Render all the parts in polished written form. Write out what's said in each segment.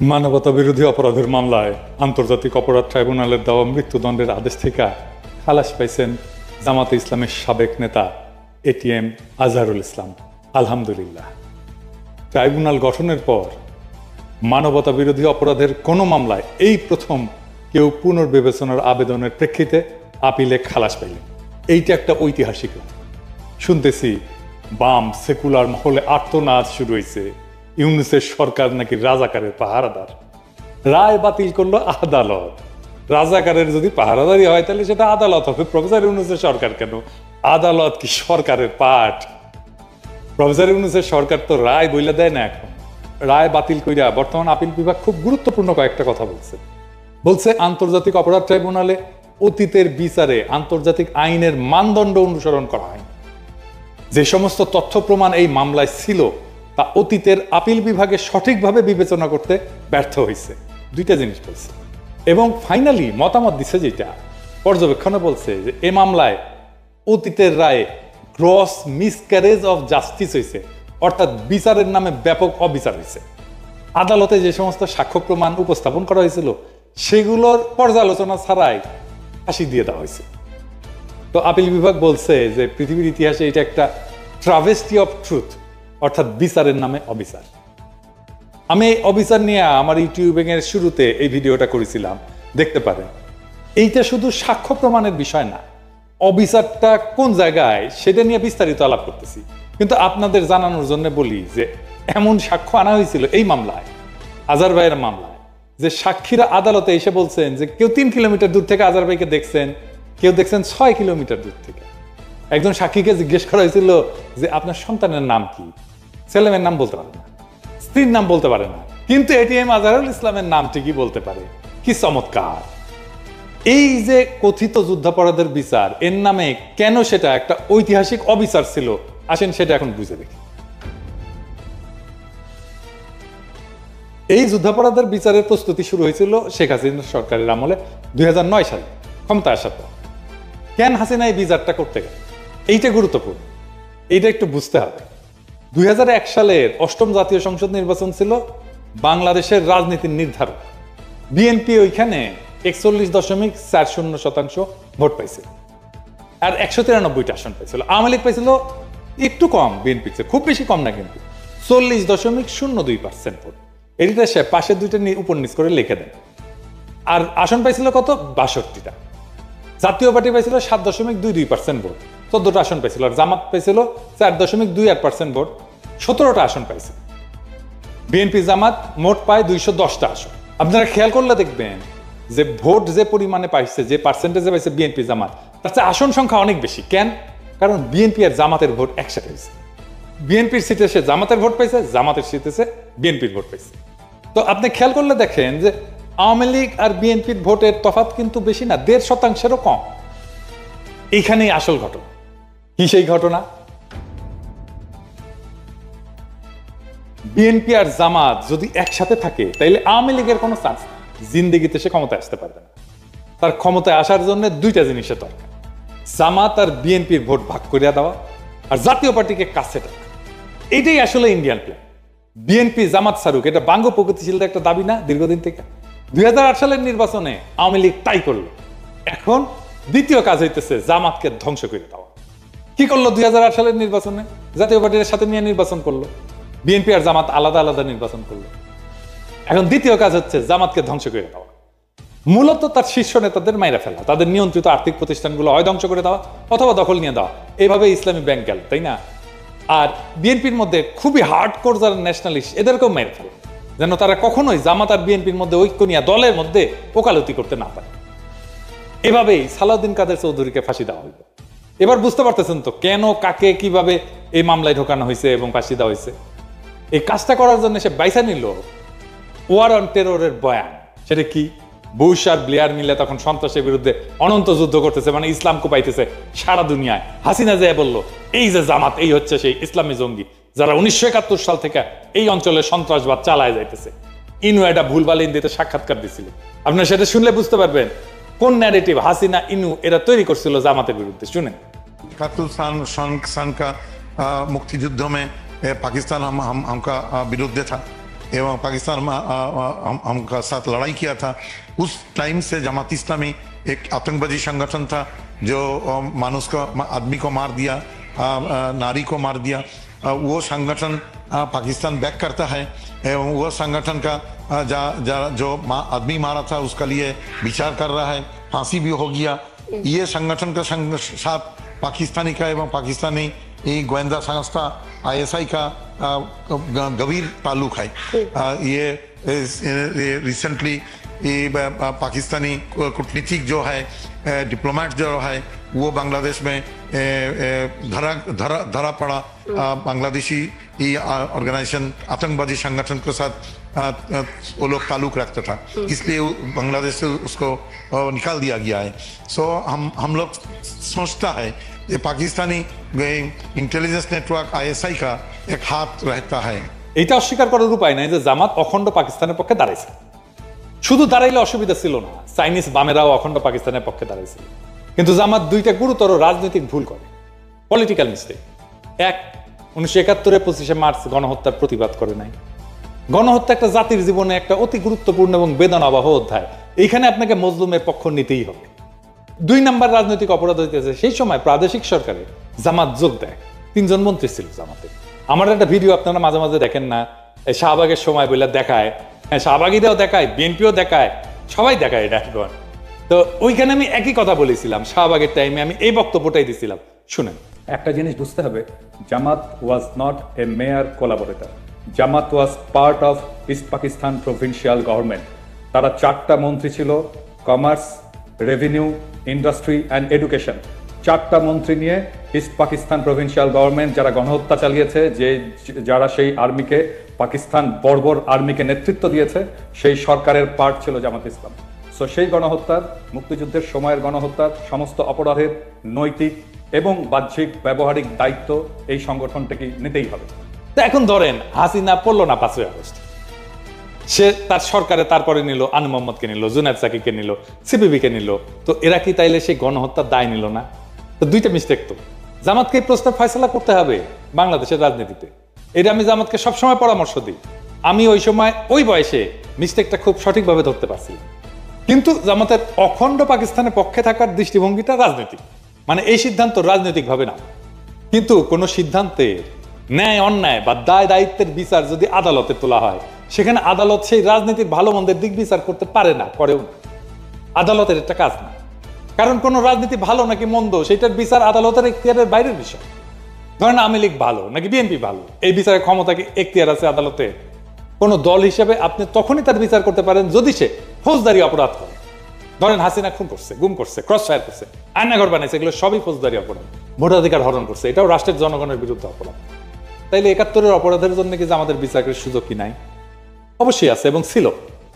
মানবতা বিরোধী অপরাধের মামলায় আন্তর্জাতিক অপরাধ ট্রাইব্যুনালের দেওয়া মৃত্যুদণ্ডের আদেশ থেকে খালাস পাইছেন জামাতে ইসলামের সাবেক নেতা এটিএম আজহারুল ইসলাম। আলহামদুলিল্লাহ। ট্রাইব্যুনাল গঠনের পর মানবতা বিরোধী অপরাধের কোনো মামলায় এই প্রথম কেউ পুনর্বিবেচনার আবেদনের প্রেক্ষিতে আপিলে খালাস পাইলেন। এইটা একটা ঐতিহাসিক। শুনতেছি বাম সেকুলার মহলে আর্তনাদ শুরু হয়েছে, ইউনূসের সরকার নাকি রাজাকারের পাহারাদার। রায় বাতিল করলো আদালত। রাজাকারের যদি পাহারাদারি হয় তাহলে সেটা আদালত হবে, প্রফেসর ইউনূসের সরকার কেন? আদালত কি সরকারের পাঠ? প্রফেসর ইউনূসের সরকার তো রায় বইলে দেয় না। এখন রায় বাতিল কইরা বর্তমান আপিল বিভাগ খুব গুরুত্বপূর্ণ কয়েকটা কথা বলছে আন্তর্জাতিক অপরাধ ট্রাইব্যুনালে অতীতের বিচারে আন্তর্জাতিক আইনের মানদণ্ড অনুসরণ করা হয়। যে সমস্ত তথ্য প্রমাণ এই মামলায় ছিল তা অতীতের আপিল বিভাগে সঠিকভাবে বিবেচনা করতে ব্যর্থ হয়েছে। দুইটা জিনিস বলছে এবং ফাইনালি মতামত দিছে, যেটা পর্যবেক্ষণে বলছে যে এ মামলায় অতীতের রায়ে গ্রস মিসক্যারেজ অফ জাস্টিস হয়েছে, অর্থাৎ বিচারের নামে ব্যাপক অবিচার হয়েছে। আদালতে যে সমস্ত সাক্ষ্য প্রমাণ উপস্থাপন করা হয়েছিল সেগুলোর পর্যালোচনা ছাড়াই ফাঁসি দিয়ে দেওয়া হয়েছে। তো আপিল বিভাগ বলছে যে পৃথিবীর ইতিহাসে এটা একটা ট্রাভেস্টি অফ ট্রুথ, অর্থাৎ বিচারের নামে অবিচার। আমি এই অবিচার নিয়ে আমার ইউটিউবিং এর শুরুতে এই ভিডিওটা করেছিলাম, দেখতে পারেন। এইটা শুধু সাক্ষ্য প্রমাণের বিষয় না, অবিচারটা কোন জায়গায় সেটা নিয়ে বিস্তারিত আলাপ করতেছি। কিন্তু আপনাদের জানানোর জন্য বলি যে এমন সাক্ষ্য আনা হয়েছিল এই মামলায়, আজহার ভাইয়ের মামলায়, যে সাক্ষীরা আদালতে এসে বলছেন যে কেউ 3 কিলোমিটার দূর থেকে আজহার ভাইকে দেখছেন, কেউ দেখছেন 6 কিলোমিটার দূর থেকে। একজন সাক্ষীকে জিজ্ঞেস করা হয়েছিল যে আপনার সন্তানের নাম কি? ছেলেমেয়ের নাম বলতে পারে না, স্ত্রীর নাম বলতে পারে না, কিন্তু এটিএম আজহারুল ইসলামের নাম ঠিকই বলতে পারে। কি চমৎকার! এই যে কথিত যুদ্ধাপরাধের বিচার, এর নামে কেন সেটা একটা ঐতিহাসিক অবিচার ছিল, আসেন সেটা এখন বুঝে দেখি। এই যুদ্ধাপরাধের বিচারের প্রস্তুতি শুরু হয়েছিল শেখ হাসিনা সরকারের আমলে 2009 সালে ক্ষমতা আসার পর। কেন হাসিনা এই বিচারটা করতে গেল, এইটা গুরুত্বপূর্ণ, এইটা একটু বুঝতে হবে। 2001 সালের 8ম জাতীয় সংসদ নির্বাচন ছিল বাংলাদেশের রাজনীতির নির্ধারক। বিএনপি ওইখানে 41.40% ভোট পাইছিল আর 193টা আসন পাইছিল। আওয়ামী লীগ পাইছিল একটু কম, বিএনপি খুব বেশি কম না, কিন্তু 40.02% ভোট। এটা সে পাশের দুইটা উপর নিচ করে লিখে দেন। আর আসন পাইছিল কত? 62টা। জাতীয় পার্টি পাইছিল 7.22% ভোট, 14টা আসন পাইছিল। আর জামাত পাইছিল 4.28% ভোট, 17টা আসন পাইছে। বিএনপি জামাত মোট পায় 210টা আসন। আপনারা খেয়াল করলে দেখবেন যে ভোট যে পরিমাণে পাইছে, যে পার্সেন্টেজে পাইছে বিএনপি জামাত, তার চেয়ে আসন সংখ্যা অনেক বেশি। কেন? কারণ বিএনপি আর জামাতের ভোট একসাথে হয়েছে। বিএনপির সিটে সে জামাতের ভোট পাইছে, জামাতের সিটে সে বিএনপির ভোট পাইছে। তো আপনি খেয়াল করলে দেখেন যে আওয়ামী লীগ আর বিএনপির ভোটের তফাৎ কিন্তু বেশি না, 1.5%-এরও কম। এইখানেই আসল ঘটনা। কি সেই ঘটনা? বিএনপি আর জামাত যদি একসাথে থাকে তাইলে আওয়ামী লীগের কোনো চান্স নেই, জিন্দেগিতে সে ক্ষমতায় আসতে পারবে না। তার ক্ষমতায় আসার জন্য দুইটা জিনিসের দরকার: জামাত আর বিএনপির ভোট ভাগ করিয়া দেওয়া, আর জাতীয় পার্টিকে কাছে টাকা। এইটাই আসলে ইন্ডিয়ান প্ল্যান। বিএনপি জামাত সারুক, এটা বাঙ্গ প্রগতিশীলদের একটা দাবি না দীর্ঘদিন থেকে? 2008 সালের নির্বাচনে আওয়ামী লীগ তাই করলো। এখন দ্বিতীয় কাজ হইতেছে জামাতকে ধ্বংস করে দেওয়া। কি করলো 2008 সালের নির্বাচনে? জাতীয় পার্টির সাথে নিয়ে নির্বাচন করলো, বিএনপি আর জামাত আলাদা আলাদা নির্বাচন করলো। এখন দ্বিতীয় কাজ হচ্ছে জামাতকে ধ্বংস করে দেওয়া। মূলত তার শীর্ষ নেতাদের মাইরা ফেলা, তাদের নিয়ন্ত্রিত আর্থিক প্রতিষ্ঠানগুলো হয় ধ্বংস করে দেওয়া অথবা দখল নিয়ে দেওয়া। এইভাবে ইসলামী ব্যাংক গেল, তাই না? আর বিএনপির মধ্যে খুবই হার্ডকোর যারা ন্যাশনালিস্ট, এদেরকেও মেরে ফেলে, যেন তারা কখনোই জামাত আর বিএনপির মধ্যে ঐক্য নিয়ে দলের মধ্যে ওকালতি করতে না পারে। এভাবেই সালাউদ্দিন কাদের চৌধুরীকে ফাঁসি দেওয়া হইল। এবার বুঝতে পারতেছেন তো কেন, কাকে, কিভাবে এই মামলায় ঢোকানো হয়েছে এবং ফাঁসি দেওয়া হয়েছে। এই কাজটা করার জন্য সে বাইসা নিল ওয়ার অন টেররের বয়ান। সেটা কি? বুশ আর ব্লেয়ার মিলে তখন সন্ত্রাসের বিরুদ্ধে অনন্ত যুদ্ধ করতেছে, মানে ইসলাম কোপাইতেছে সারা দুনিয়ায়। হাসিনা যায় বলল এই যে জামাত, এই হচ্ছে সেই ইসলামী জঙ্গি যারা 1971 সাল থেকে এই অঞ্চলে সন্ত্রাসবাদ চালায় যাইতেছে। ইনু এটা ভুলভাল হিন্দিতে সাক্ষাৎকার দিছিল। আপনারা সেটা শুনলে বুঝতে পারবেন কোন ন্যারেটিভ হাসিনা ইনু এরা তৈরি করছিল জামাতের বিরুদ্ধে। শুনেন। 71 सन का मुक्ति युद्ध में पाकिस्तान हमका विरुद्ध था। एवं पाकिस्तान में हमका साथ लड़ाई किया था, उस टाइम से जमात इस्लामी एक आतंकवादी संगठन था जो मानुष को, आदमी को मार दिया, नारी को मार दिया। वो संगठन पाकिस्तान बैक करता है एवं वो संगठन का जो आदमी मारा था उसका लिए विचार कर रहा है, फांसी भी हो गया। ये संगठन का साथ पाकिस्तानी का एवं पाकिस्तानी गोयंदा संस्था ISI का गंभीर ताल्लुक है। ये रिसेंटली पाकिस्तानी कूटनीतिक जो है, डिप्लोमेट जो है, वो बांग्लादेश में धरा पड़ा। बांग्लादेशी ऑर्गेनाइजेशन आतंकवादी संगठन के साथ वो लोग ताल्लुक रखता था, इसलिए बांग्लादेश से उसको निकाल दिया गया है। सो हम लोग सोचता है कि पाकिस्तानी इंटेलिजेंस नेटवर्क ISI का एक हाथ रहता है। এটা অস্বীকার করার উপায় নাই যে জামাত অখণ্ড পাকিস্তানের পক্ষে দাঁড়াইছে। শুধু দাঁড়াইলে অসুবিধা ছিল না, চাইনিজ বামেরাও অখণ্ড পাকিস্তানের পক্ষে দাঁড়াইছিল। কিন্তু জামাত দুইটা গুরুতর রাজনৈতিক ভুল করে, পলিটিক্যাল মিস্টেক। এক, 1971 25শে মার্চ গণহত্যার প্রতিবাদ করে নাই। গণহত্যা একটা জাতির জীবনে একটা অতি গুরুত্বপূর্ণ এবং বেদনাবহ অধ্যায়, এইখানে আপনাকে মজলুমের পক্ষ নিতেই হবে। 2 নাম্বার রাজনৈতিক অপরাধ হইতেছে সেই সময় প্রাদেশিক সরকারে জামাত যোগ দেয়, 3 জন মন্ত্রী ছিল জামাতে। আমার একটা ভিডিও আপনারা মাঝে মাঝে দেখেন না, শাহবাগের সময় বলে দেখায়, শাহবাগীরাও দেখায়, বিএনপিও দেখায়, সবাই দেখায় এটা এখন। তো ওইখানে আমি একই কথা বলেছিলাম, শাহবাগের টাইমে আমি এই বক্তব্যটাই দিছিলাম, শুনেন। একটা জিনিস বুঝতে হবে, Jamaat was not a mere collaborator, Jamaat was part of East Pakistan provincial government. তারা 4টা মন্ত্রী ছিল, commerce, revenue, industry and education. 4টা মন্ত্রী নিয়ে ইস্ট পাকিস্তান প্রভিন্সিয়াল গভর্নমেন্ট যারা গণহত্যা চালিয়েছে, যারা সেই আর্মিকে, পাকিস্তান বর্বর আর্মিকে নেতৃত্ব দিয়েছে, সেই সরকারের পার্ট ছিল জামাত ইসলাম। সো সেই গণহত্যার, মুক্তিযুদ্ধের সময়ের গণহত্যার সমস্ত অপরাধের নৈতিক এবং বাহ্যিক ব্যবহারিক দায়িত্ব এই সংগঠনটাকে নিতেই হবে। তো এখন ধরেন হাসিনা পড়লো না 5ই আগস্ট, সে তার সরকারে তারপরে নিল আনু মোহাম্মদকে নিল, জুনায়েদ সাকিকে নিল, সিপিবিকে নিল। তো এরা কি তাইলে সেই গণহত্যার দায় নিল না? তো দুইটা মিস্টেক। তো জামাতকে এই প্রশ্নের ফয়সালা করতে হবে বাংলাদেশের রাজনীতিতে। এটা আমি জামাতকে সবসময় পরামর্শ দিই। আমি ওই সময় ওই বয়সে মিস্টেকটা খুব সঠিকভাবে ধরতে পারছি। কিন্তু জামাতের অখণ্ড পাকিস্তানের পক্ষে থাকার দৃষ্টিভঙ্গিটা রাজনৈতিক, মানে এই সিদ্ধান্ত রাজনৈতিকভাবে না। কিন্তু কোনো সিদ্ধান্তের ন্যায় অন্যায় বা দায় দায়িত্বের বিচার যদি আদালতে তোলা হয়, সেখানে আদালত সেই রাজনীতির ভালো মন্দের দিক বিচার করতে পারে না, করেও না। আদালতের একটা কাজ না, কারণ কোন রাজনীতি ভালো নাকি মন্দ সেটার বিচার আদালতের এখতিয়ারের বাইরের বিষয়। ধরেন আওয়ামী লীগ ভালো নাকি বিএনপি ভালো, এই বিচারের ক্ষমতা কি এখতিয়ার আছে আদালতে? কোন দল হিসেবে আপনি তখনই তার বিচার করতে পারেন যদি সে ফৌজদারি অপরাধ করে। ধরেন হাসিনা খুন করছে, গুম করছে, ক্রস ফায়ার করছে, আয়নাঘর বানাইছে, এগুলো সবই ফৌজদারি অপরাধ। ভোটাধিকার হরণ করছে, এটাও রাষ্ট্রের জনগণের বিরুদ্ধে অপরাধ। তাইলে 71-এর অপরাধের জন্য কি আমাদের বিচারের সুযোগ কি নাই? অবশ্যই আছে এবং ছিল,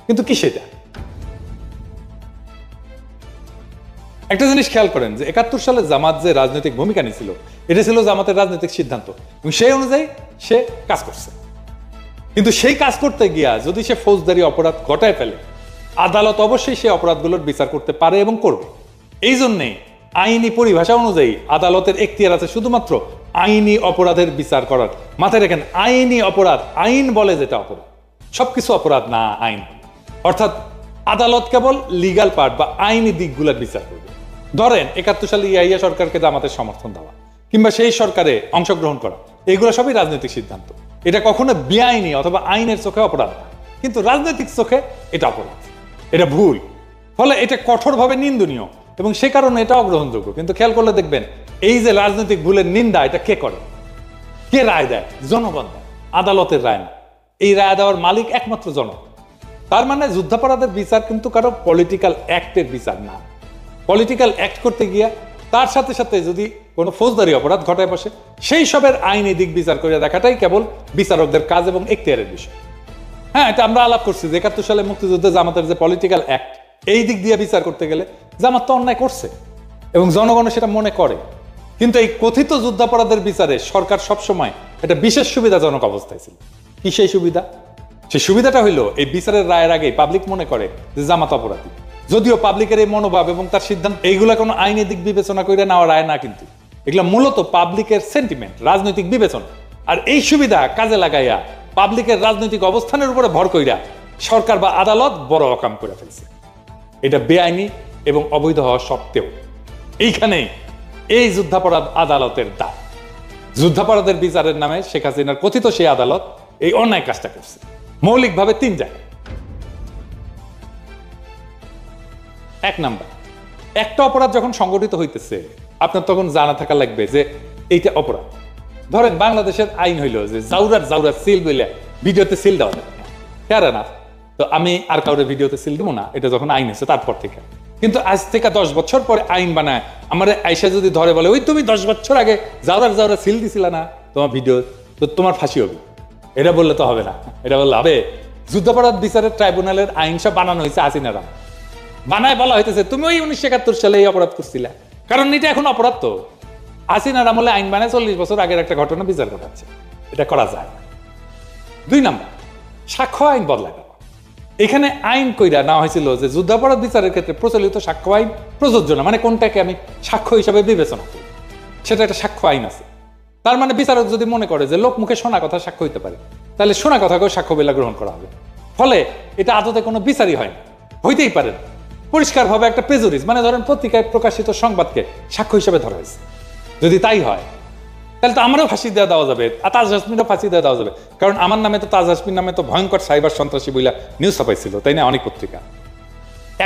কিন্তু কি সেটা? একটা জিনিস খেয়াল করেন যে 71 সালে জামাত যে রাজনৈতিক ভূমিকা নিয়েছিল, এটা ছিল জামাতের রাজনৈতিক সিদ্ধান্ত এবং সেই অনুযায়ী সে কাজ করছে। কিন্তু সেই কাজ করতে গিয়া যদি সে ফৌজদারি অপরাধ ঘটায় ফেলে, আদালত অবশ্যই সেই অপরাধগুলোর বিচার করতে পারে এবং করবে। এই জন্যে আইনি পরিভাষা অনুযায়ী আদালতের এখতিয়ার আছে শুধুমাত্র আইনি অপরাধের বিচার করার। মাথায় রাখেন, আইনি অপরাধ, আইন বলে যেটা অপরাধ, সবকিছু অপরাধ না, আইন। অর্থাৎ আদালত কেবল লিগাল পার্ট বা আইনি দিকগুলোর বিচার করবে। ধরেন 71 সালে ইয়াহিয়া সরকারকে জামাতের সমর্থন দেওয়া কিংবা সেই সরকারে অংশগ্রহণ করা, এগুলো সবই রাজনৈতিক সিদ্ধান্ত। এটা কখনো বেআইনি অথবা আইনের চোখে অপরাধ না, কিন্তু রাজনৈতিক চোখে এটা অপরাধ, এটা ভুল। ফলে এটা কঠোরভাবে নিন্দনীয় এবং সে কারণে এটা অগ্রহণযোগ্য। কিন্তু খেয়াল করলে দেখবেন, এই যে রাজনৈতিক ভুলের নিন্দা, এটা কে করে? কে রায় দেয়? জনগণ দেয়, আদালতের রায় না। এই রায় দেওয়ার মালিক একমাত্র জনগণ। তার মানে যুদ্ধাপরাধের বিচার কিন্তু কারো পলিটিক্যাল অ্যাক্টের বিচার না। পলিটিক্যাল অ্যাক্ট করতে গিয়া তার সাথে সাথে যদি কোনো ফৌজদারি অপরাধ ঘটায় বসে, সেই সবের আইনি দিক বিচার করে দেখাটাই কেবল বিচারকদের কাজ এবং এখতিয়ারের বিষয়। হ্যাঁ, এটা আমরা আলাপ করছি যে 71 সালে মুক্তিযুদ্ধে জামাতের যে পলিটিক্যাল অ্যাক্ট, এই দিক দিয়ে বিচার করতে গেলে জামাত তো অন্যায় করছে এবং জনগণ সেটা মনে করে। কিন্তু এই কথিত যুদ্ধাপরাধের বিচারে সরকার সবসময় একটা বিশেষ সুবিধাজনক অবস্থায় ছিল। কি সেই সুবিধা? সেই সুবিধাটা হইলো এই বিচারের রায়ের আগে পাবলিক মনে করে যে জামাত অপরাধী, যদিও পাবলিকের এই মনোভাব এবং তার সিদ্ধান্ত এইগুলা কোনো আইনি দিক বিবেচনা করে নেওয়া রায় না, কিন্তু এগুলা মূলত পাবলিকের সেন্টিমেন্ট, রাজনৈতিক বিবেচনা। আর এই সুবিধা কাজে লাগাইয়া পাবলিকের রাজনৈতিক অবস্থানের উপরে ভর কইরা সরকার বা আদালত বড় অকাম করে ফেলছে। এটা বেআইনি এবং অবৈধ হওয়া সত্ত্বেও এইখানে এই যুদ্ধাপরাধ আদালতের দায়। যুদ্ধাপরাধের বিচারের নামে শেখ হাসিনার কথিত সেই আদালত এই অন্যায় কাজটা করছে মৌলিকভাবে 3 জায়গায়। 1 নাম্বার, একটা অপরাধ যখন সংগঠিত হইতেছে আপনার তখন জানা থাকা লাগবে যে এইটা অপরাধ। ধরেন বাংলাদেশের আইন হইল যে জাউরার সিল বলে ভিডিওতে সিল দেওয়া যাবে না, ফেয়ার এনাফ। তো আমি আর কাউরে ভিডিওতে সিল দিব না, এটা যখন আইন হয়েছে তারপর থেকে। কিন্তু আজ থেকে 10 বছর পরে আইন বানায় আমার আইসা যদি ধরে বলে ওই তুমি 10 বছর আগে জাউরা সিল দিছিল না তোমার ভিডিও, তো তোমার ফাঁসি হবে, এটা বললে তো হবে না। এটা বললে হবে যুদ্ধাপরাধ বিচারের ট্রাইব্যুনালের আইন সব বানানো হয়েছে হাসিনারা বানায় বলা হইতেছে তুমি ওই 1971 সালে এই অপরাধ করছিলা, কারণ এটা এখন অপরাধ। তো হাসিনার আমলে আইন বানায় 40 বছর আগের একটা ঘটনা বিচার করাচ্ছে, এটা করা যায় না। 2 নাম্বার, সাক্ষ্য আইন বদলায় দেওয়া। এখানে আইন কইরা নেওয়া হয়েছিল যে যুদ্ধাপরাধ বিচারের ক্ষেত্রে প্রচলিত সাক্ষ্য আইন প্রযোজ্য না, মানে কোনটাকে আমি সাক্ষ্য হিসাবে বিবেচনা করি সেটা একটা সাক্ষ্য আইন আছে। তার মানে বিচারক যদি মনে করে যে লোক মুখে শোনা কথা সাক্ষ্য হইতে পারে, তাহলে শোনা কথাকেও সাক্ষ্য বেলা গ্রহণ করা হবে। ফলে এটা আদতে কোনো বিচারই হয় না, হইতেই পারে না। পরিষ্কারভাবে একটা প্রেজুডিস, মানে ধরেন পত্রিকায় প্রকাশিত সংবাদকে সাক্ষ্য হিসেবে ধরা হয়েছে। যদি তাই হয় তাহলে তো আমারও ফাঁসি দেওয়া যাবে, আর তাজ হাসমিনও ফাঁসি দেওয়া যাবে, কারণ আমার নামে তো তাজ হাসমিন নামে তো ভয়ঙ্কর সাইবার সন্ত্রাসী বইলা নিউজ ছাপাইছিল, তাই না, অনেক পত্রিকা।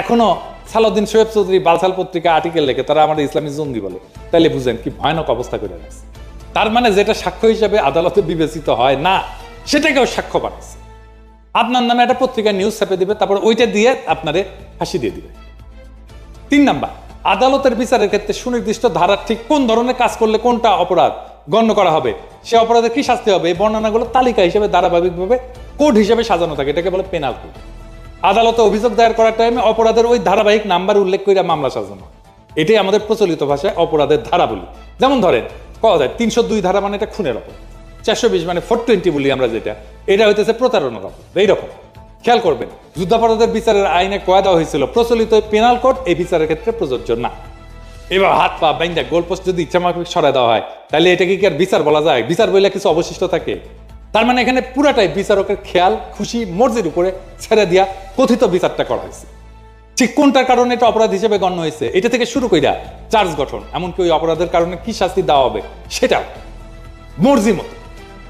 এখনো সালাউদ্দিন শোয়েব চৌধুরী বালসাল পত্রিকা আর্টিকেল লেখে, তারা আমাদের ইসলামী জঙ্গি বলে। তাইলে বুঝেন কি ভয়ানক অবস্থা করে রাখছে। তার মানে যেটা সাক্ষ্য হিসাবে আদালতে বিবেচিত হয় না সেটাকেও সাক্ষ্য বানাচ্ছে। আপনার নামে একটা পত্রিকা নিউজ ছাপে দিবে, তারপর ওইটা দিয়ে আপনারে ফাঁসি দিয়ে দিবে। 3 নাম্বার, আদালতের বিচারের ক্ষেত্রে সুনির্দিষ্ট ধারা ঠিক কোন ধরনের কাজ করলে কোনটা অপরাধ গণ্য করা হবে, সে অপরাধের কি শাস্তি হবে, এই বর্ণনাগুলো তালিকা হিসেবে ধারাবাহিকভাবে কোড হিসেবে সাজানো থাকে, এটাকে বলে পেনাল কোড। আদালতে অভিযোগ দায়ের করার টাইমে অপরাধের ওই ধারাবাহিক নাম্বার উল্লেখ করে মামলা সাজানো, এটাই আমাদের প্রচলিত ভাষায় অপরাধের ধারা বলি। যেমন ধরেন কওয়া যায় 302 ধারা মানে এটা খুনের অপরাধ, 420 মানে 420 বলি আমরা যেটা, এটা হইতেছে প্রতারণার অপরাধ। এইরকম খেয়াল করবেন, যুদ্ধাপরাধের বিচারের আইনে কয়া দেওয়া হয়েছিল প্রচলিত পেনাল কোড এই বিচারের ক্ষেত্রে প্রযোজ্য না। এবার হাত পা বাইন্দা গোলপোস্ট যদি ইচ্ছামাফিক সরাই দেওয়া হয়, তাহলে এটাকে কি আর বিচার বলা যায়? বিচার বলে কিছু অবশিষ্ট থাকে? তার মানে এখানে পুরাটাই বিচারকের খেয়াল খুশি মর্জির উপরে ছেড়ে দিয়া কথিত বিচারটা করা হয়েছে। ঠিক কোনটার কারণে এটা অপরাধ হিসেবে গণ্য হয়েছে এটা থেকে শুরু কইরা চার্জ গঠন, এমনকি ওই অপরাধের কারণে কি শাস্তি দেওয়া হবে সেটাও মর্জি মতো।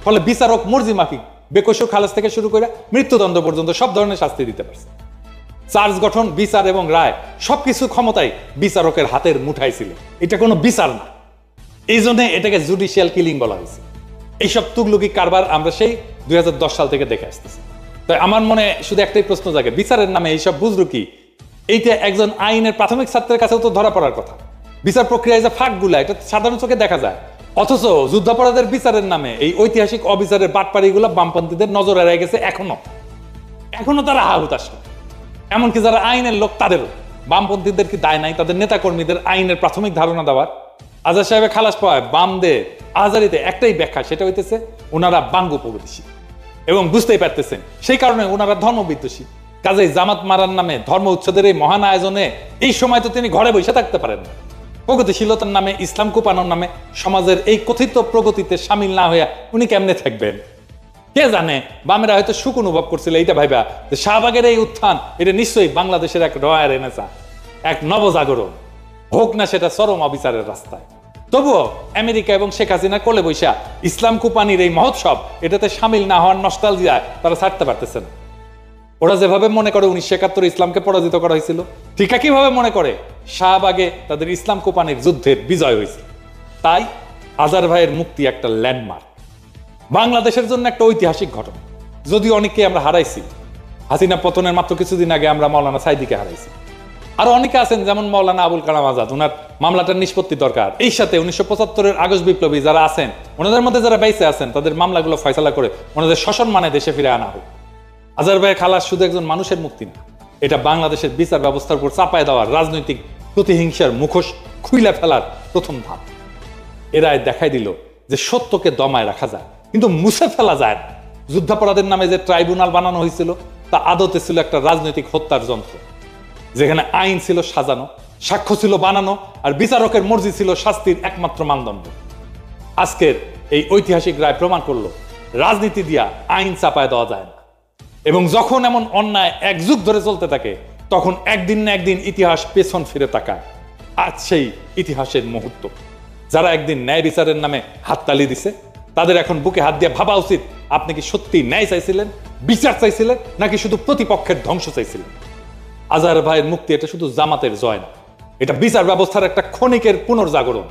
ফলে বিচারক মর্জি মাফিক বেকসুর খালাস থেকে শুরু করে মৃত্যুদণ্ড পর্যন্ত সব ধরনের শাস্তি দিতে পারছে। চার্জ গঠন, বিচার এবং রায় সবকিছু ক্ষমতাই বিচারকের হাতের মুঠায় ছিল। এটা কোনো বিচার না, এই জন্য এটাকে জুডিশিয়াল কিলিং বলা হয়েছে। এইসব তুগলুকি কারবার আমরা সেই 2010 সাল থেকে দেখে আসতেছি। তাই আমার মনে শুধু একটাই প্রশ্ন জাগে, বিচারের নামে এইসব বুঝলো কি? এইটা একজন আইনের প্রাথমিক ছাত্রের কাছেও তো ধরা পড়ার কথা। বিচার প্রক্রিয়ায় যে ফাঁকগুলা এটা সাধারণ চোখে দেখা যায়, অথচ যুদ্ধাপরাধের বিচারের নামে এই ঐতিহাসিক অবিচারের বাটপাড়িগুলো বামপন্থীদের নজর এড়াই গেছে। এখনো তারা হাহুতাশ, এমনকি যারা আইনের লোক তাদেরও। বামপন্থীদের কি দায় নাই তাদের নেতাকর্মীদের আইনের প্রাথমিক ধারণা দেওয়ার? আজাদ সাহেবের খালাস পাওয়ায় বামদের আজারিতে একটাই ব্যাখ্যা, সেটা হইতেছে ওনারা বাঙ্গু প্রগতিশীল এবং বুঝতেই পারতেছেন সেই কারণে ওনারা ধর্মবিদ্বেষী। কাজেই জামাত মারার নামে ধর্ম উচ্ছেদের এই মহান আয়োজনে এই সময় তো তিনি ঘরে বসে থাকতে পারেন না। প্রগতিশীলতার নামে, ইসলাম কুপানোর নামে সমাজের এই কথিত প্রগতিতে সামিল না হইয়া উনি কেমনে থাকবেন? কে জানে, বামেরা হয়তো সুখ অনুভব করছিল এইটা ভাইবা যে শাহবাগের এই উত্থান এটা নিশ্চয়ই বাংলাদেশের এক রয়া রেনেসা, এক নবজাগরণ হোক না সেটা চরম অবিচারের রাস্তায়। তবুও আমেরিকা এবং শেখ হাসিনা কোলে বৈশা ইসলাম কুপানির এই মহোৎসব এটাতে সামিল না হওয়ার নস্টালজিয়ায় তারা ছাড়তে পারতেছে না। ওরা যেভাবে মনে করে 1971 ইসলামকে পরাজিত করা হয়েছিল, ঠিক একইভাবে মনে করে শাহবাগে তাদের ইসলাম কুপানির যুদ্ধের বিজয় হয়েছিল। তাই আজার ভাইয়ের মুক্তি একটা ল্যান্ডমার্ক, বাংলাদেশের জন্য একটা ঐতিহাসিক ঘটনা। যদিও অনেককে আমরা হারাইছি, হাসিনা পতনের মাত্র কিছুদিন আগে আমরা মাওলানা সাইদিকে হারাইছি, আরো অনেকে আছেন যেমন মাওলানা আবুল কালাম আজাদ, ওনার মামলাটার নিষ্পত্তি দরকার। এই সাথে 1975-এর আগস্ট বিপ্লবী যারা আছেন, ওনাদের মধ্যে যারা বেঁচে আছেন তাদের মামলাগুলো ফয়সালা করে ওনাদের সসম্মানে দেশে ফিরে আনা হোক। আজার ভাই খালাস শুধু একজন মানুষের মুক্তি না, এটা বাংলাদেশের বিচার ব্যবস্থার উপর চাপায় দেওয়ার রাজনৈতিক প্রতিহিংসার মুখোশ খুইলা ফেলার প্রথম ধাপ। এরাই দেখাই দিল যে সত্যকে দমায় রাখা যায় কিন্তু মুছে ফেলা যায় না। যুদ্ধাপরাধের নামে যে ট্রাইব্যুনাল বানানো হয়েছিল তা আদতে ছিল একটা রাজনৈতিক হত্যার যন্ত্র, যেখানে আইন ছিল সাজানো, সাক্ষ্য ছিল বানানো, আর বিচারকের মর্জি ছিল শাস্তির একমাত্র মানদণ্ড। আজকের এই ঐতিহাসিক রায় প্রমাণ করলো রাজনীতি দিয়া আইন চাপায় দেওয়া যায় না। এবং যখন এমন অন্যায় এক যুগ ধরে চলতে থাকে তখন একদিন না একদিন ইতিহাস পেছন ফিরে তাকায়। আজ সেই ইতিহাসের মুহূর্ত। যারা একদিন ন্যায় বিচারের নামে হাততালি দিছে তাদের এখন বুকে হাত দিয়ে ভাবা উচিত, আপনি কি সত্যি ন্যায় চাইছিলেন, বিচার চাইছিলেন, নাকি শুধু প্রতিপক্ষের ধ্বংস চাইছিলেন? আজহার ভাইয়ের মুক্তি এটা শুধু জামাতের জয় না, এটা বিচার ব্যবস্থার একটা ক্ষণিকের পুনর্জাগরণ।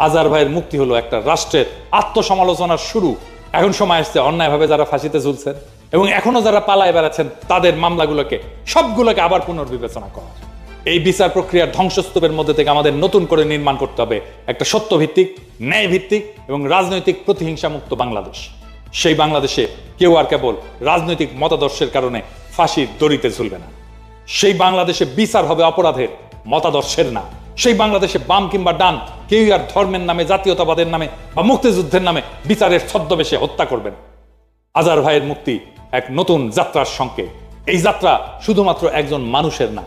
আজহার ভাইয়ের মুক্তি হলো একটা রাষ্ট্রের আত্মসমালোচনার শুরু। এখন সময় আসছে অন্যায়ভাবে যারা ফাঁসিতে ঝুলছেন এবং এখনো যারা পালায় বেড়াচ্ছেন তাদের মামলাগুলোকে সবগুলোকে আবার পুনর্বিবেচনা করা। এই বিচার প্রক্রিয়ার ধ্বংসস্তূপের মধ্যে থেকে আমাদের নতুন করে নির্মাণ করতে হবে একটা সত্যভিত্তিক, ন্যায়ভিত্তিক এবং রাজনৈতিক প্রতিহিংসা মুক্ত বাংলাদেশ। সেই বাংলাদেশে কেউ আর কেবল রাজনৈতিক মতাদর্শের কারণে ফাঁসির দড়িতে ঝুলবে না। সেই বাংলাদেশে বিচার হবে অপরাধের, মতাদর্শের না। সেই বাংলাদেশে বাম কিংবা ডান কেউ আর ধর্মের নামে, জাতীয়তাবাদের নামে বা মুক্তিযুদ্ধের নামে বিচারের ছদ্মবেশে হত্যা করবেন। আজহার ভাইয়ের মুক্তি এক নতুন যাত্রার সংকেত। এই যাত্রা শুধুমাত্র একজন মানুষের না,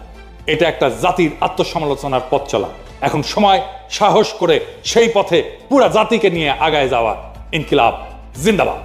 এটা একটা জাতির আত্মসমালোচনার পথ চলা। এখন সময় সাহস করে সেই পথে পুরা জাতিকে নিয়ে আগায় যাওয়ার। ইনকিলাব জিন্দাবাদ।